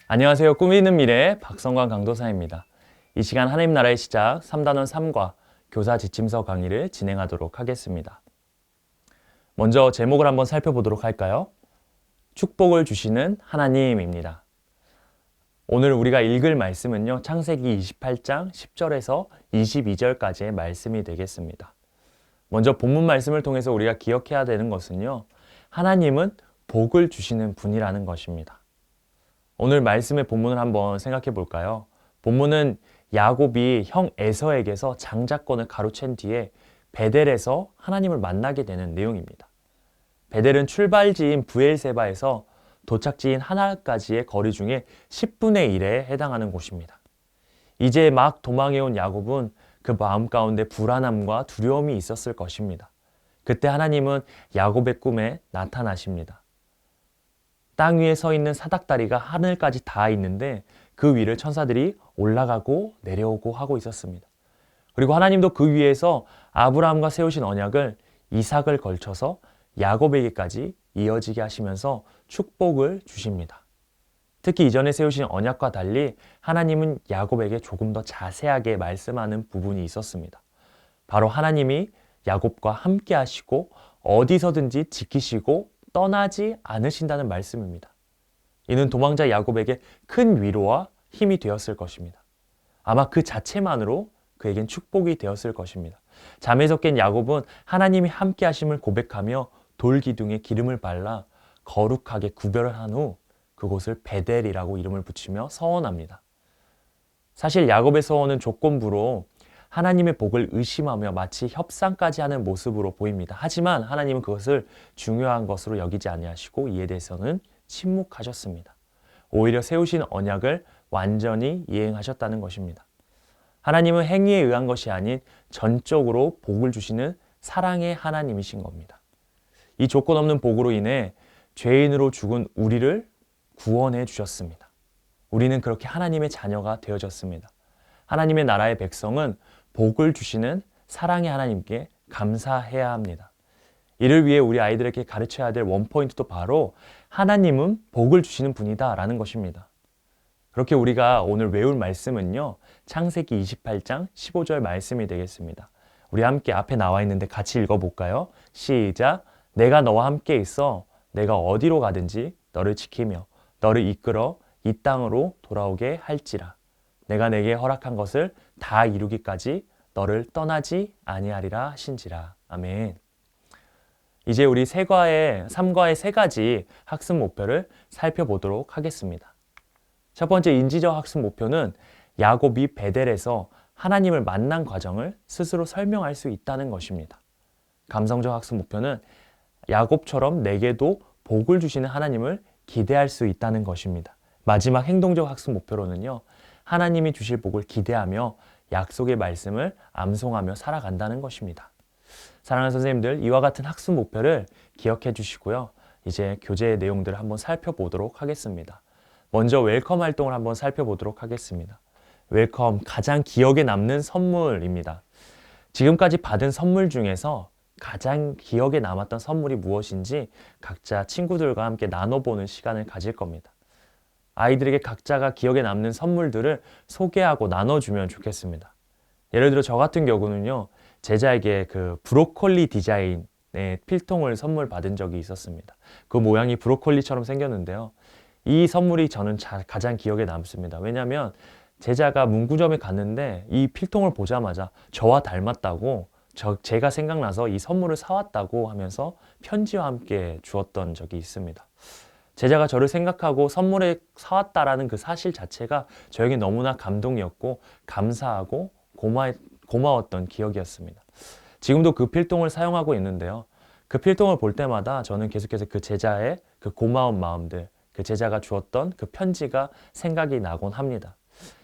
안녕하세요. 꿈이는 미래 박성광 강도사입니다. 이 시간 하나님 나라의 시작 3단원 3과 교사 지침서 강의를 진행하도록 하겠습니다. 먼저 제목을 한번 살펴보도록 할까요? 축복을 주시는 하나님입니다. 오늘 우리가 읽을 말씀은요. 창세기 28장 10절에서 22절까지의 말씀이 되겠습니다. 먼저 본문 말씀을 통해서 우리가 기억해야 되는 것은요. 하나님은 복을 주시는 분이라는 것입니다. 오늘 말씀의 본문을 한번 생각해 볼까요? 본문은 야곱이 형 에서에게서 장자권을 가로챈 뒤에 베델에서 하나님을 만나게 되는 내용입니다. 베델은 출발지인 브엘세바에서 도착지인 하나까지의 거리 중에 10분의 1에 해당하는 곳입니다. 이제 막 도망해온 야곱은 그 마음 가운데 불안함과 두려움이 있었을 것입니다. 그때 하나님은 야곱의 꿈에 나타나십니다. 땅 위에 서 있는 사닥다리가 하늘까지 닿아 있는데 그 위를 천사들이 올라가고 내려오고 하고 있었습니다. 그리고 하나님도 그 위에서 아브라함과 세우신 언약을 이삭을 걸쳐서 야곱에게까지 이어지게 하시면서 축복을 주십니다. 특히 이전에 세우신 언약과 달리 하나님은 야곱에게 조금 더 자세하게 말씀하는 부분이 있었습니다. 바로 하나님이 야곱과 함께 하시고 어디서든지 지키시고 떠나지 않으신다는 말씀입니다. 이는 도망자 야곱에게 큰 위로와 힘이 되었을 것입니다. 아마 그 자체만으로 그에겐 축복이 되었을 것입니다. 잠에서 깬 야곱은 하나님이 함께 하심을 고백하며 돌기둥에 기름을 발라 거룩하게 구별을 한 후 그곳을 베델이라고 이름을 붙이며 서원합니다. 사실 야곱의 서원은 조건부로 하나님의 복을 의심하며 마치 협상까지 하는 모습으로 보입니다. 하지만 하나님은 그것을 중요한 것으로 여기지 아니하시고 이에 대해서는 침묵하셨습니다. 오히려 세우신 언약을 완전히 이행하셨다는 것입니다. 하나님은 행위에 의한 것이 아닌 전적으로 복을 주시는 사랑의 하나님이신 겁니다. 이 조건 없는 복으로 인해 죄인으로 죽은 우리를 구원해 주셨습니다. 우리는 그렇게 하나님의 자녀가 되어졌습니다. 하나님의 나라의 백성은 복을 주시는 사랑의 하나님께 감사해야 합니다. 이를 위해 우리 아이들에게 가르쳐야 될 원포인트도 바로 하나님은 복을 주시는 분이다 라는 것입니다. 그렇게 우리가 오늘 외울 말씀은요. 창세기 28장 15절 말씀이 되겠습니다. 우리 함께 앞에 나와 있는데 같이 읽어볼까요? 시작! 내가 너와 함께 있어 내가 어디로 가든지 너를 지키며 너를 이끌어 이 땅으로 돌아오게 할지라. 내가 내게 허락한 것을 다 이루기까지 너를 떠나지 아니하리라 하신지라. 아멘. 이제 우리 3과의 세 가지 학습 목표를 살펴보도록 하겠습니다. 첫 번째 인지적 학습 목표는 야곱이 베델에서 하나님을 만난 과정을 스스로 설명할 수 있다는 것입니다. 감성적 학습 목표는 야곱처럼 내게도 복을 주시는 하나님을 기대할 수 있다는 것입니다. 마지막 행동적 학습 목표로는요. 하나님이 주실 복을 기대하며 약속의 말씀을 암송하며 살아간다는 것입니다. 사랑하는 선생님들, 이와 같은 학습 목표를 기억해 주시고요. 이제 교재의 내용들을 한번 살펴보도록 하겠습니다. 먼저 웰컴 활동을 한번 살펴보도록 하겠습니다. 웰컴, 가장 기억에 남는 선물입니다. 지금까지 받은 선물 중에서 가장 기억에 남았던 선물이 무엇인지 각자 친구들과 함께 나눠보는 시간을 가질 겁니다. 아이들에게 각자가 기억에 남는 선물들을 소개하고 나눠주면 좋겠습니다. 예를 들어 저 같은 경우는요. 제자에게 그 브로콜리 디자인의 필통을 선물 받은 적이 있었습니다. 그 모양이 브로콜리처럼 생겼는데요. 이 선물이 저는 가장 기억에 남습니다. 왜냐하면 제자가 문구점에 갔는데 이 필통을 보자마자 저와 닮았다고 제가 생각나서 이 선물을 사왔다고 하면서 편지와 함께 주었던 적이 있습니다. 제자가 저를 생각하고 선물을 사왔다라는 그 사실 자체가 저에게 너무나 감동이었고 감사하고 고마웠던 기억이었습니다. 지금도 그 필통을 사용하고 있는데요. 그 필통을 볼 때마다 저는 계속해서 그 제자의 그 고마운 마음들, 그 제자가 주었던 그 편지가 생각이 나곤 합니다.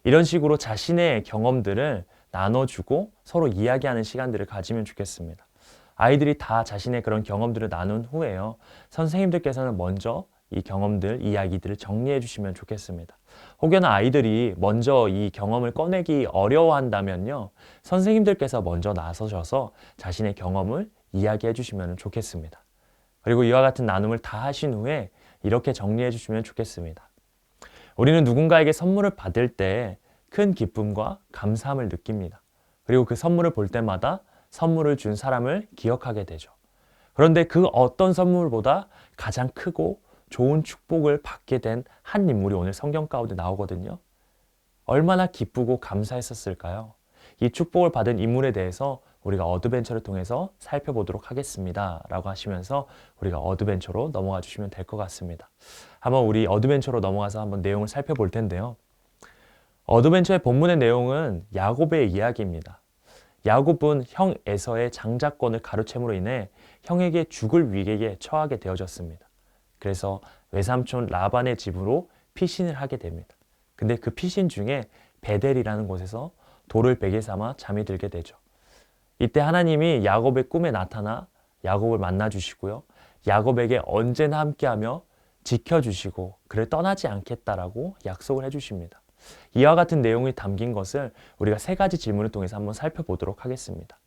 이런 식으로 자신의 경험들을 나눠주고 서로 이야기하는 시간들을 가지면 좋겠습니다. 아이들이 다 자신의 그런 경험들을 나눈 후에요. 선생님들께서는 먼저 이 경험들, 이야기들을 정리해 주시면 좋겠습니다. 혹여나 아이들이 먼저 이 경험을 꺼내기 어려워한다면요. 선생님들께서 먼저 나서셔서 자신의 경험을 이야기해 주시면 좋겠습니다. 그리고 이와 같은 나눔을 다 하신 후에 이렇게 정리해 주시면 좋겠습니다. 우리는 누군가에게 선물을 받을 때 큰 기쁨과 감사함을 느낍니다. 그리고 그 선물을 볼 때마다 선물을 준 사람을 기억하게 되죠. 그런데 그 어떤 선물보다 가장 크고 좋은 축복을 받게 된 한 인물이 오늘 성경 가운데 나오거든요. 얼마나 기쁘고 감사했었을까요? 이 축복을 받은 인물에 대해서 우리가 어드벤처를 통해서 살펴보도록 하겠습니다. 라고 하시면서 우리가 어드벤처로 넘어가 주시면 될 것 같습니다. 한번 우리 어드벤처로 넘어가서 한번 내용을 살펴볼 텐데요. 어드벤처의 본문의 내용은 야곱의 이야기입니다. 야곱은 형 에서의 장자권을 가로챈으로 인해 형에게 죽을 위기에 처하게 되어졌습니다. 그래서 외삼촌 라반의 집으로 피신을 하게 됩니다. 근데 그 피신 중에 베델이라는 곳에서 돌을 베개 삼아 잠이 들게 되죠. 이때 하나님이 야곱의 꿈에 나타나 야곱을 만나 주시고요. 야곱에게 언제나 함께하며 지켜주시고 그를 떠나지 않겠다라고 약속을 해주십니다. 이와 같은 내용이 담긴 것을 우리가 세 가지 질문을 통해서 한번 살펴보도록 하겠습니다.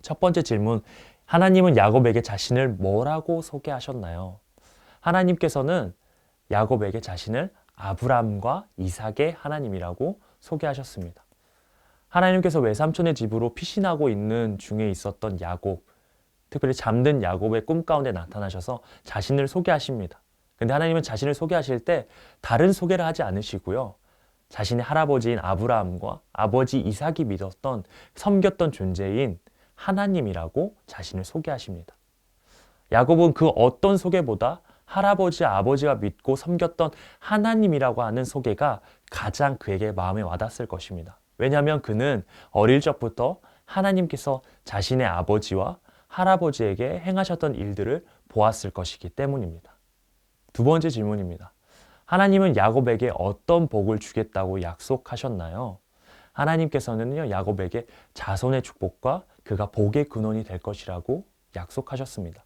첫 번째 질문, 하나님은 야곱에게 자신을 뭐라고 소개하셨나요? 하나님께서는 야곱에게 자신을 아브람과 이삭의 하나님이라고 소개하셨습니다. 하나님께서 외삼촌의 집으로 피신하고 있는 중에 있었던 야곱, 특별히 잠든 야곱의 꿈 가운데 나타나셔서 자신을 소개하십니다. 근데 하나님은 자신을 소개하실 때 다른 소개를 하지 않으시고요. 자신의 할아버지인 아브라함과 아버지 이삭이 믿었던, 섬겼던 존재인 하나님이라고 자신을 소개하십니다. 야곱은 그 어떤 소개보다 할아버지, 아버지가 믿고 섬겼던 하나님이라고 하는 소개가 가장 그에게 마음에 와닿았을 것입니다. 왜냐하면 그는 어릴 적부터 하나님께서 자신의 아버지와 할아버지에게 행하셨던 일들을 보았을 것이기 때문입니다. 두 번째 질문입니다. 하나님은 야곱에게 어떤 복을 주겠다고 약속하셨나요? 하나님께서는요, 야곱에게 자손의 축복과 그가 복의 근원이 될 것이라고 약속하셨습니다.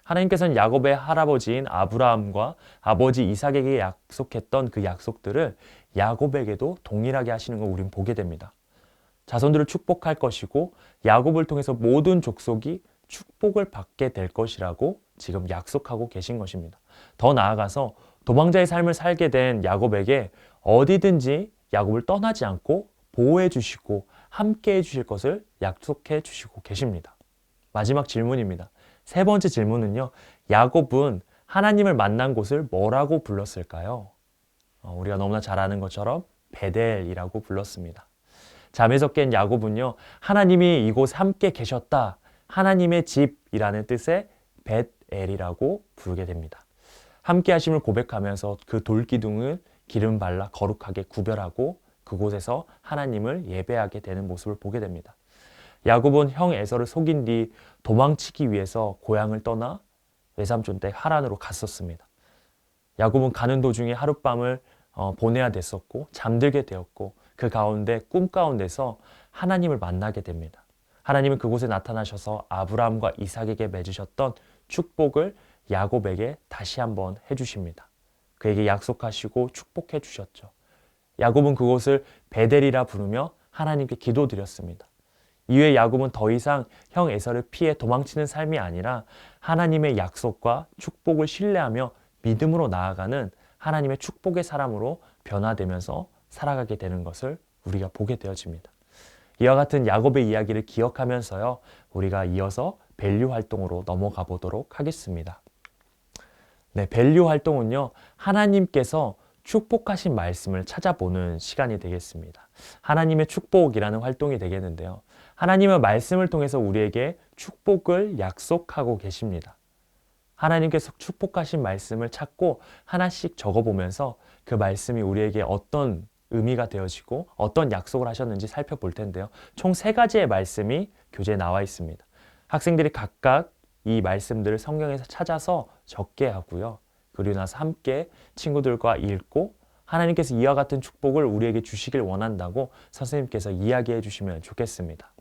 하나님께서는 야곱의 할아버지인 아브라함과 아버지 이삭에게 약속했던 그 약속들을 야곱에게도 동일하게 하시는 걸 우리는 보게 됩니다. 자손들을 축복할 것이고 야곱을 통해서 모든 족속이 축복을 받게 될 것이라고 지금 약속하고 계신 것입니다. 더 나아가서 도망자의 삶을 살게 된 야곱에게 어디든지 야곱을 떠나지 않고 보호해 주시고 함께 해 주실 것을 약속해 주시고 계십니다. 마지막 질문입니다. 세 번째 질문은요. 야곱은 하나님을 만난 곳을 뭐라고 불렀을까요? 우리가 너무나 잘 아는 것처럼 베델이라고 불렀습니다. 잠에서 깬 야곱은요. 하나님이 이곳에 함께 계셨다. 하나님의 집이라는 뜻의 벳엘이라고 부르게 됩니다. 함께 하심을 고백하면서 그 돌기둥을 기름 발라 거룩하게 구별하고 그곳에서 하나님을 예배하게 되는 모습을 보게 됩니다. 야곱은 형 에서를 속인 뒤 도망치기 위해서 고향을 떠나 외삼촌 댁 하란으로 갔었습니다. 야곱은 가는 도중에 하룻밤을 보내야 됐었고 잠들게 되었고 그 가운데 꿈 가운데서 하나님을 만나게 됩니다. 하나님은 그곳에 나타나셔서 아브라함과 이삭에게 맺으셨던 축복을 야곱에게 다시 한번 해주십니다. 그에게 약속하시고 축복해 주셨죠. 야곱은 그곳을 베델이라 부르며 하나님께 기도드렸습니다. 이후에 야곱은 더 이상 형 에서를 피해 도망치는 삶이 아니라 하나님의 약속과 축복을 신뢰하며 믿음으로 나아가는 하나님의 축복의 사람으로 변화되면서 살아가게 되는 것을 우리가 보게 되어집니다. 이와 같은 야곱의 이야기를 기억하면서요, 우리가 이어서 밸류 활동으로 넘어가 보도록 하겠습니다. 네, 밸류 활동은요, 하나님께서 축복하신 말씀을 찾아보는 시간이 되겠습니다. 하나님의 축복이라는 활동이 되겠는데요. 하나님의 말씀을 통해서 우리에게 축복을 약속하고 계십니다. 하나님께서 축복하신 말씀을 찾고 하나씩 적어보면서 그 말씀이 우리에게 어떤 의미가 되어지고 어떤 약속을 하셨는지 살펴볼 텐데요. 총 3가지의 말씀이 교재에 나와 있습니다. 학생들이 각각 이 말씀들을 성경에서 찾아서 적게 하고요. 그리고 나서 함께 친구들과 읽고 하나님께서 이와 같은 축복을 우리에게 주시길 원한다고 선생님께서 이야기해 주시면 좋겠습니다.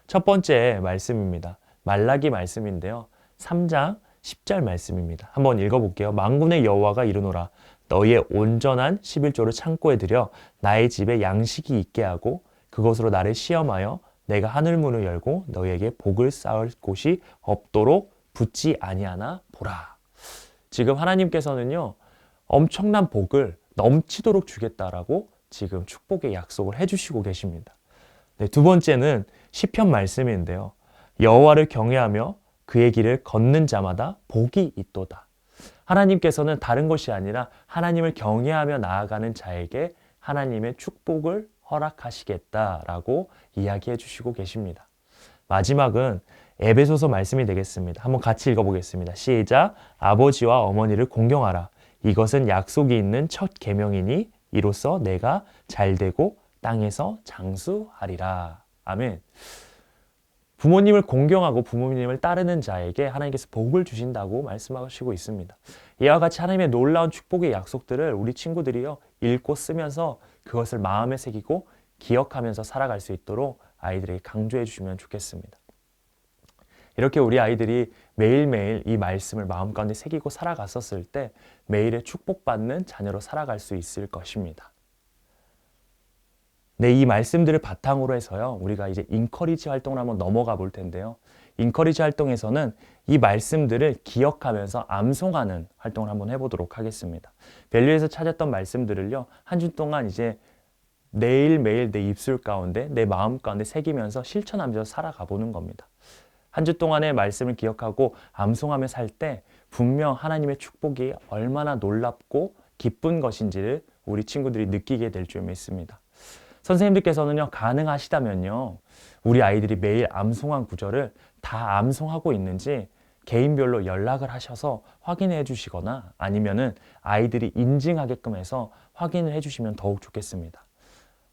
첫 번째 말씀입니다. 말라기 말씀인데요. 3장 10절 말씀입니다. 한번 읽어볼게요. 만군의 여호와가 이르노라. 너희의 온전한 11조를 창고에 들여 나의 집에 양식이 있게 하고 그것으로 나를 시험하여 내가 하늘문을 열고 너희에게 복을 쌓을 곳이 없도록 붙지 아니하나 보라. 지금 하나님께서는요, 엄청난 복을 넘치도록 주겠다라고 지금 축복의 약속을 해주시고 계십니다. 네, 두 번째는 시편 말씀인데요. 여호와를 경외하며 그의 길을 걷는 자마다 복이 있도다. 하나님께서는 다른 것이 아니라 하나님을 경외하며 나아가는 자에게 하나님의 축복을 허락하시겠다라고 이야기해 주시고 계십니다. 마지막은 에베소서 말씀이 되겠습니다. 한번 같이 읽어보겠습니다. 시작. 아버지와 어머니를 공경하라. 이것은 약속이 있는 첫 계명이니 이로써 내가 잘되고 땅에서 장수하리라. 아멘. 부모님을 공경하고 부모님을 따르는 자에게 하나님께서 복을 주신다고 말씀하시고 있습니다. 이와 같이 하나님의 놀라운 축복의 약속들을 우리 친구들이요 읽고 쓰면서 그것을 마음에 새기고 기억하면서 살아갈 수 있도록 아이들에게 강조해 주시면 좋겠습니다. 이렇게 우리 아이들이 매일매일 이 말씀을 마음 가운데 새기고 살아갔었을 때 매일의 축복받는 자녀로 살아갈 수 있을 것입니다. 네, 이 말씀들을 바탕으로 해서요, 우리가 이제 인커리지 활동을 한번 넘어가 볼 텐데요. 인커리지 활동에서는 이 말씀들을 기억하면서 암송하는 활동을 한번 해보도록 하겠습니다. 밸류에서 찾았던 말씀들을요, 한 주 동안 이제 매일매일 내 입술 가운데, 내 마음 가운데 새기면서 실천하면서 살아가 보는 겁니다. 한 주 동안의 말씀을 기억하고 암송하며 살 때 분명 하나님의 축복이 얼마나 놀랍고 기쁜 것인지를 우리 친구들이 느끼게 될 줄 믿습니다. 선생님들께서는요, 가능하시다면요, 우리 아이들이 매일 암송한 구절을 다 암송하고 있는지 개인별로 연락을 하셔서 확인해 주시거나 아니면은 아이들이 인증하게끔 해서 확인을 해 주시면 더욱 좋겠습니다.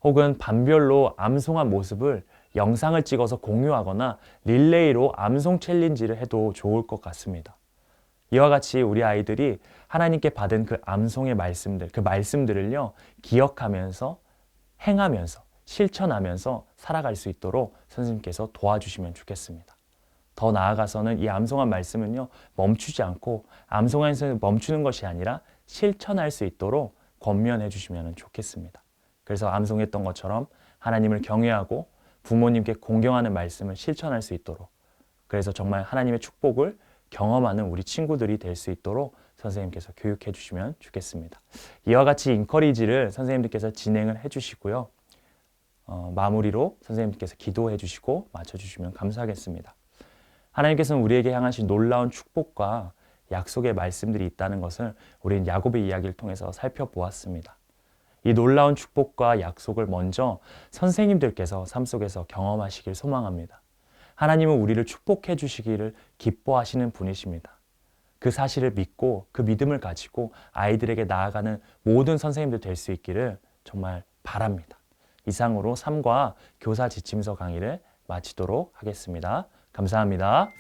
혹은 반별로 암송한 모습을 영상을 찍어서 공유하거나 릴레이로 암송 챌린지를 해도 좋을 것 같습니다. 이와 같이 우리 아이들이 하나님께 받은 그 암송의 말씀들, 그 말씀들을요, 기억하면서 행하면서 실천하면서 살아갈 수 있도록 선생님께서 도와주시면 좋겠습니다. 더 나아가서는 이 암송한 말씀은요, 멈추지 않고 암송에서 멈추는 것이 아니라 실천할 수 있도록 권면해 주시면 좋겠습니다. 그래서 암송했던 것처럼 하나님을 경외하고 부모님께 공경하는 말씀을 실천할 수 있도록, 그래서 정말 하나님의 축복을 경험하는 우리 친구들이 될 수 있도록 선생님께서 교육해 주시면 좋겠습니다. 이와 같이 인커리지를 선생님들께서 진행을 해 주시고요. 마무리로 선생님께서 기도해 주시고 맞춰 주시면 감사하겠습니다. 하나님께서는 우리에게 향하신 놀라운 축복과 약속의 말씀들이 있다는 것을 우리는 야곱의 이야기를 통해서 살펴보았습니다. 이 놀라운 축복과 약속을 먼저 선생님들께서 삶 속에서 경험하시길 소망합니다. 하나님은 우리를 축복해 주시기를 기뻐하시는 분이십니다. 그 사실을 믿고 그 믿음을 가지고 아이들에게 나아가는 모든 선생님들 될 수 있기를 정말 바랍니다. 이상으로 3과 교사 지침서 강의를 마치도록 하겠습니다. 감사합니다.